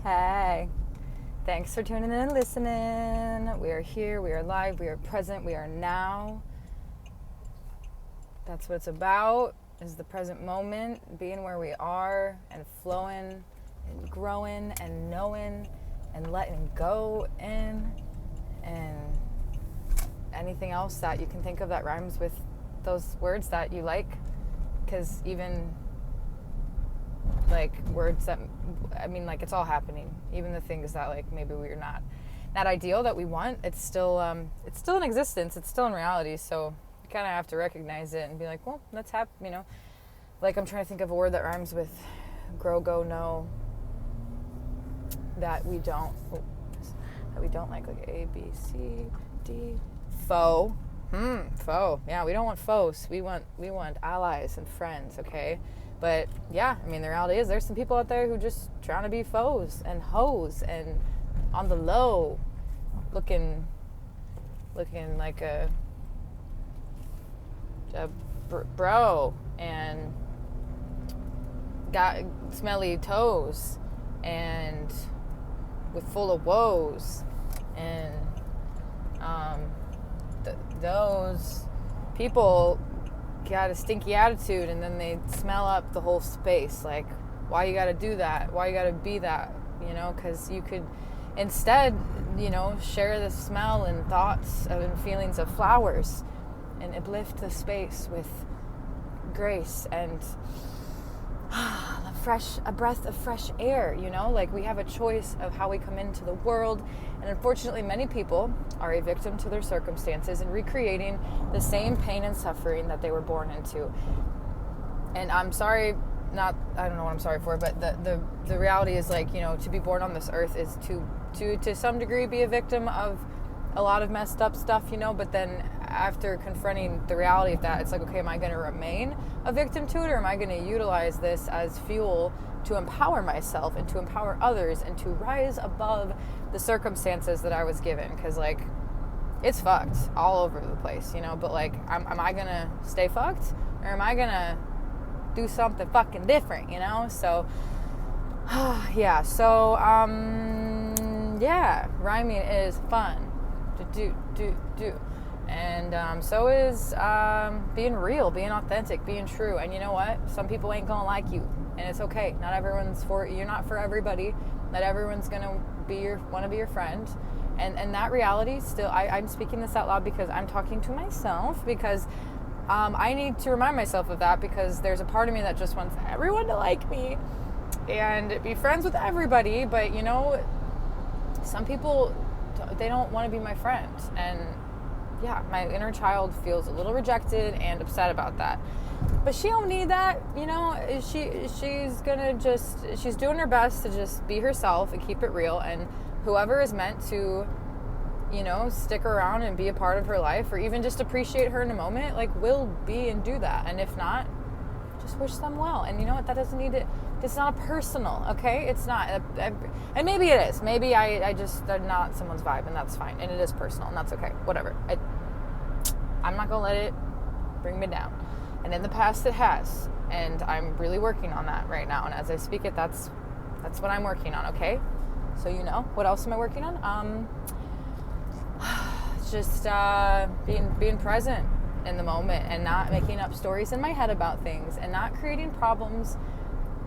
Hey, thanks for tuning in and listening. We are here, we are live, we are present, we are now. That's what it's about, is the present moment, being where we are and flowing and growing and knowing and letting go in, and anything else that you can think of that rhymes with those words that you like, because even like words that, I mean, like, it's all happening. Even the things that like maybe we're not ideal that we want, it's still in existence. It's still in reality. So you kind of have to recognize it and be like, well, that's like, I'm trying to think of a word that rhymes with grow, go, know, that we don't like A, B, C, D, foe. Foe. Yeah, we don't want foes. We want allies and friends, okay? But yeah, I mean, the reality is there's some people out there who just trying to be foes and hoes and on the low, looking like a bro and got smelly toes and with full of woes, and those people got a stinky attitude, and then they smell up the whole space. Like, why you gotta do that? Why you gotta be that? Because you could instead, share the smell and thoughts and feelings of flowers and uplift the space with grace and a breath of fresh air. Like, we have a choice of how we come into the world, and unfortunately many people are a victim to their circumstances and recreating the same pain and suffering that they were born into. And I'm sorry, I don't know what I'm sorry for, but the reality is, like, to be born on this earth is to some degree be a victim of a lot of messed up stuff, but then after confronting the reality of that, it's like, okay, am I going to remain a victim to it, or am I going to utilize this as fuel to empower myself and to empower others and to rise above the circumstances that I was given? Because, like, it's fucked all over the place, but, like, am I going to stay fucked, or am I going to do something fucking different, So, yeah, so, yeah, rhyming is fun to do. And so is being real, being authentic, being true. And you know what? Some people ain't gonna like you, and it's okay. Not everyone's you're not for everybody. Not everyone's gonna want to be your friend. And that reality still, I'm speaking this out loud because I'm talking to myself, because I need to remind myself of that, because there's a part of me that just wants everyone to like me and be friends with everybody. But some people, they don't want to be my friend, and yeah, my inner child feels a little rejected and upset about that. But she don't need that, she's doing her best to just be herself and keep it real, and whoever is meant to, stick around and be a part of her life, or even just appreciate her in a moment, like, will be and do that. And if not, just wish them well. And you know what, that doesn't need to, it's not personal, okay? It's not, and maybe it is. Maybe I'm not someone's vibe, and that's fine. And it is personal, and that's okay. Whatever. I'm not gonna let it bring me down. And in the past it has. And I'm really working on that right now. And as I speak it, that's what I'm working on, okay? So what else am I working on? Just being present in the moment, and not making up stories in my head about things, and not creating problems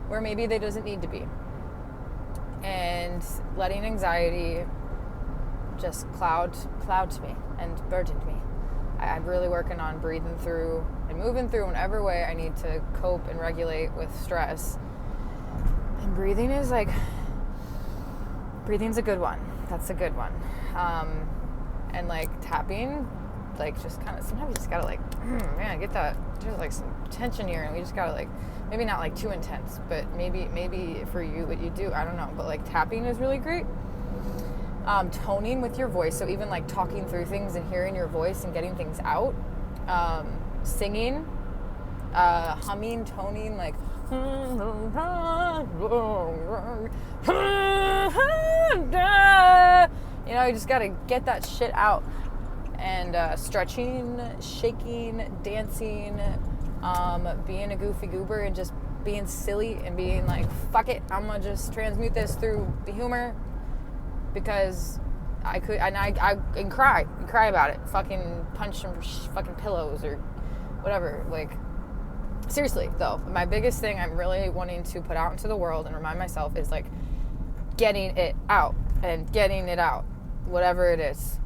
where maybe there doesn't need to be, and letting anxiety just cloud me and burden me. I'm really working on breathing through and moving through whatever way I need to cope and regulate with stress. And breathing's a good one. That's a good one. And like tapping, like, just kind of, sometimes you just gotta, like, man, get that, there's like some tension here, and we just gotta, like, maybe not like too intense, but maybe for you, what you do, I don't know, but like tapping is really great. Toning with your voice, so even like talking through things and hearing your voice and getting things out. Singing, humming, toning, like, you just gotta get that shit out. And stretching, shaking, dancing, being a goofy goober, and just being silly and being like, fuck it, I'm gonna just transmute this through the humor, because I could, and I can cry about it, fucking punch some fucking pillows or whatever. Like, seriously though, my biggest thing I'm really wanting to put out into the world and remind myself is like getting it out, whatever it is,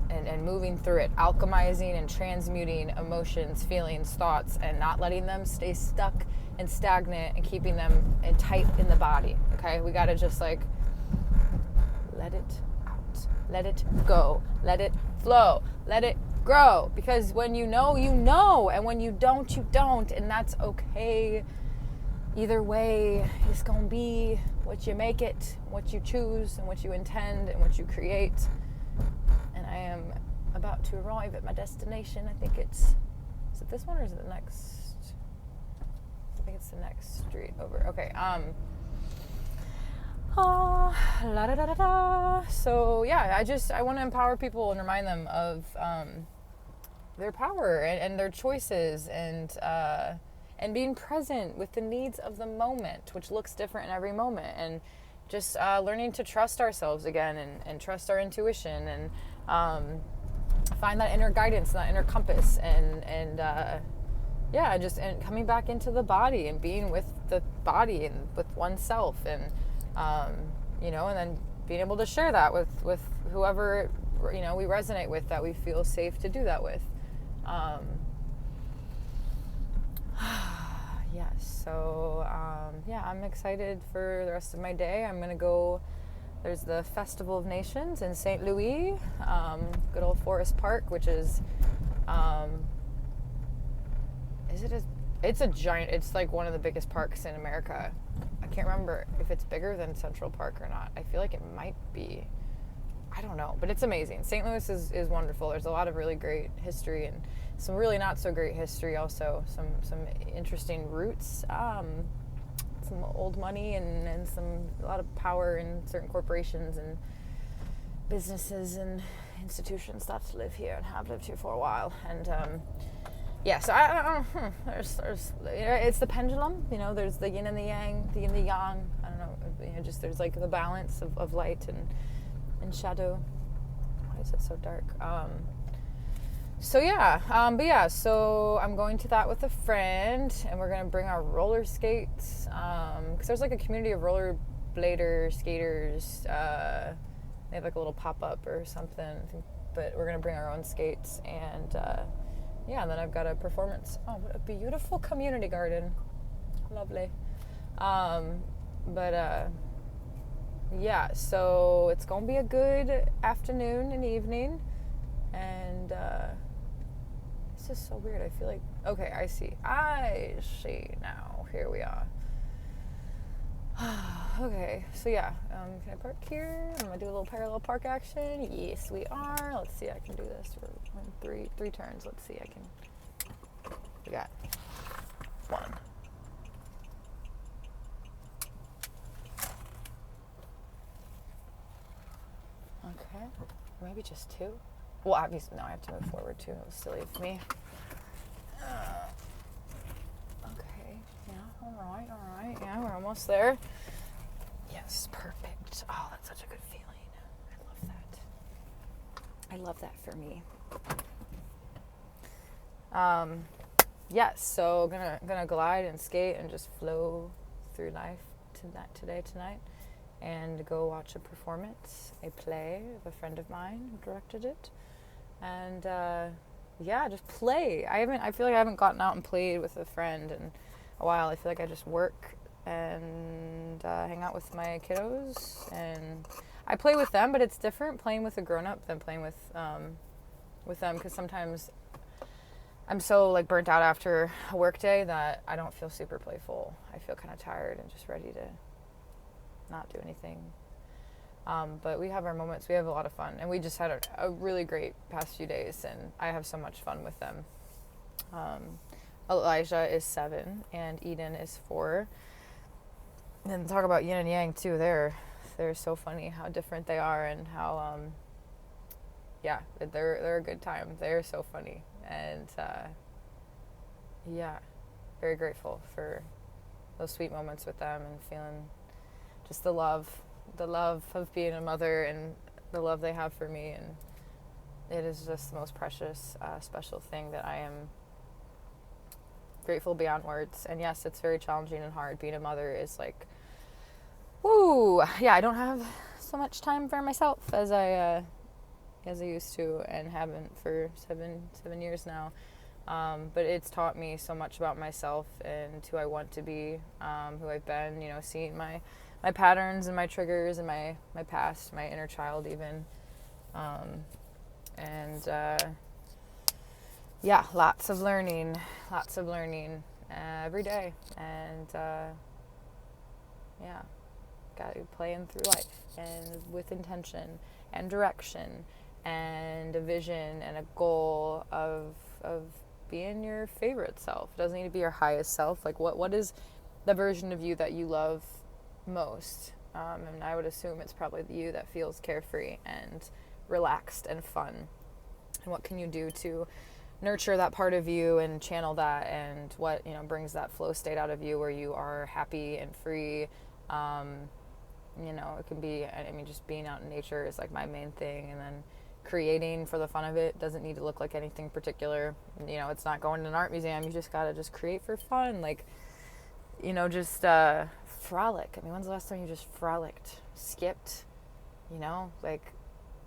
and moving through it, alchemizing and transmuting emotions, feelings, thoughts, and not letting them stay stuck and stagnant and keeping them tight in the body. Okay, we gotta just like let it out, let it go, let it flow, let it grow, because when you know, and when you don't, and that's okay. Either way, it's gonna be what you make it, what you choose, and what you intend, and what you create. And I am about to arrive at my destination. I think is it this one or is it the next? I think it's the next street over. Okay. So yeah, I want to empower people and remind them of their power and their choices, and being present with the needs of the moment, which looks different in every moment, and just learning to trust ourselves again, and trust our intuition, and find that inner guidance and that inner compass, and coming back into the body and being with the body and with oneself, and and then being able to share that with whoever we resonate with, that we feel safe to do that with. Yes, so I'm excited for the rest of my day. I'm gonna go. There's the Festival of Nations in St. Louis, good old Forest Park, which is it's a giant. It's like one of the biggest parks in America. I can't remember if it's bigger than Central Park or not. I feel like it might be. I don't know, but it's amazing. St. Louis is wonderful. There's a lot of really great history and some really not so great history also. Some interesting roots, some old money, and a lot of power in certain corporations and businesses and institutions that live here and have lived here for a while. And so I don't know. There's it's the pendulum. There's the yin and the yang, the yin and the yang. I don't know. Just there's like the balance of light and shadow. Why is it so dark? So I'm going to that with a friend, and we're gonna bring our roller skates, because there's like a community of roller bladers, skaters. They have like a little pop-up or something, but we're gonna bring our own skates, and and then I've got a performance. Oh, what a beautiful community garden. Lovely. So it's gonna be a good afternoon and evening, and it's just so weird. I feel like, okay, I see now. Here we are. Okay, so can I park here? I'm gonna do a little parallel park action. Yes, we are. Let's see, I can do this for three turns. Let's see, we got one. Okay, maybe just two. Well, obviously, now I have to move forward too. It was silly of me. Okay, all right. Yeah, we're almost there. Yes, perfect. Oh, that's such a good feeling. I love that for me. So gonna glide and skate and just flow through life tonight, and go watch a performance, a play of a friend of mine who directed it, and just play. I feel like I haven't gotten out and played with a friend in a while. I feel like I just work and hang out with my kiddos, and I play with them, but it's different playing with a grown-up than playing with them, because sometimes I'm so like burnt out after a work day that I don't feel super playful. I feel kind of tired and just ready to not do anything. But we have our moments. We have a lot of fun, and we just had a really great past few days, and I have so much fun with them. Elijah is 7 and Eden is 4. And talk about yin and yang too. They're so funny how different they are, and how they're a good time. They're so funny, and very grateful for those sweet moments with them and feeling just the love of being a mother and the love they have for me. And it is just the most precious, special thing that I am grateful beyond words. And yes, it's very challenging and hard. Being a mother is like, woo, yeah, I don't have so much time for myself as I used to, and haven't for seven years now. But it's taught me so much about myself and who I want to be, who I've been, seeing my patterns and my triggers and my past, my inner child even. Lots of learning every day. And got to playing through life and with intention and direction and a vision and a goal of being your favorite self. It doesn't need to be your highest self. Like what is the version of you that you love most? And I would assume it's probably the you that feels carefree and relaxed and fun. And what can you do to nurture that part of you and channel that, and what brings that flow state out of you where you are happy and free. It can be, just being out in nature is like my main thing, and then creating for the fun of it doesn't need to look like anything particular. It's not going to an art museum. You just gotta just create for fun, just frolic. When's the last time you just frolicked, skipped,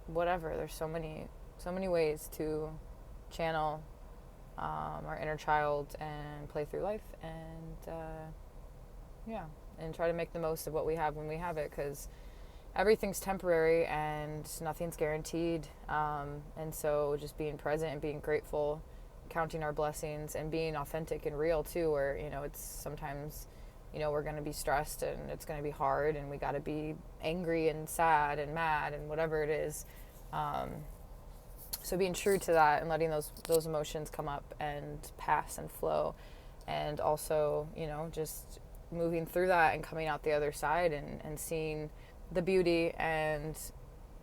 whatever. There's so many ways to channel our inner child and play through life, and and try to make the most of what we have when we have it, because everything's temporary and nothing's guaranteed. And so just being present and being grateful, counting our blessings, and being authentic and real too, where it's sometimes we're going to be stressed and it's going to be hard and we got to be angry and sad and mad and whatever it is. So being true to that and letting those emotions come up and pass and flow, and also just moving through that and coming out the other side and seeing the beauty and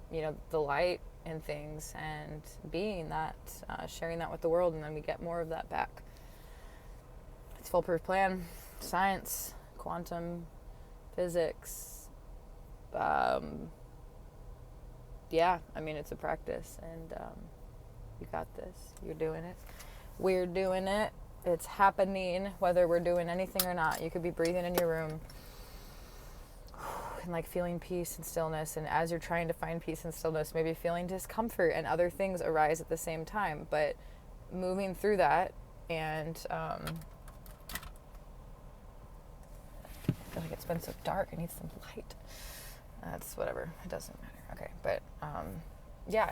the light in things, and being that, sharing that with the world, and then we get more of that back. It's foolproof plan, science, quantum physics. It's a practice, and you got this. You're doing it. We're doing it. It's happening, whether we're doing anything or not. You could be breathing in your room and feeling peace and stillness, and as you're trying to find peace and stillness, maybe feeling discomfort and other things arise at the same time, but moving through that. And I feel like it's been so dark. I need some light. That's whatever. It doesn't matter. Okay, but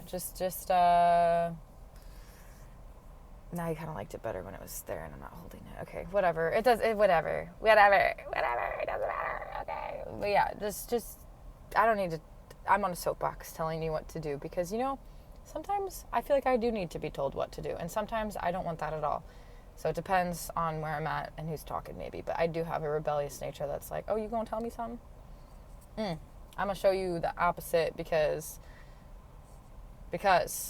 just now you kind of liked it better when it was there and I'm not holding it. Okay, whatever. Whatever. It doesn't matter. Okay. But yeah, just I don't need to. I'm on a soapbox telling you what to do, because sometimes I feel like I do need to be told what to do, and sometimes I don't want that at all. So it depends on where I'm at and who's talking, maybe. But I do have a rebellious nature that's like, oh, you gonna tell me something? I'm gonna show you the opposite because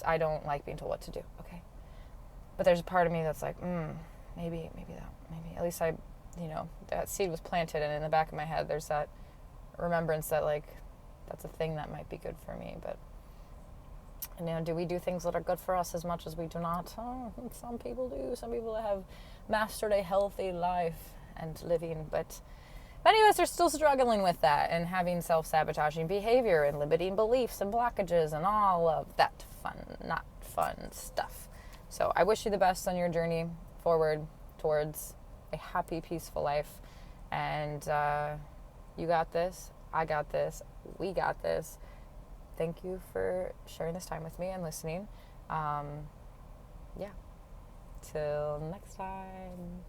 I don't like being told what to do. Okay. But there's a part of me that's like, maybe at least that seed was planted, and in the back of my head there's that remembrance that that's a thing that might be good for me. But do we do things that are good for us as much as we do not? Oh, some people do. Some people have mastered a healthy life and living, but many of us are still struggling with that and having self-sabotaging behavior and limiting beliefs and blockages and all of that not fun stuff. So I wish you the best on your journey forward towards a happy, peaceful life. And you got this. I got this. We got this. Thank you for sharing this time with me and listening. Till next time.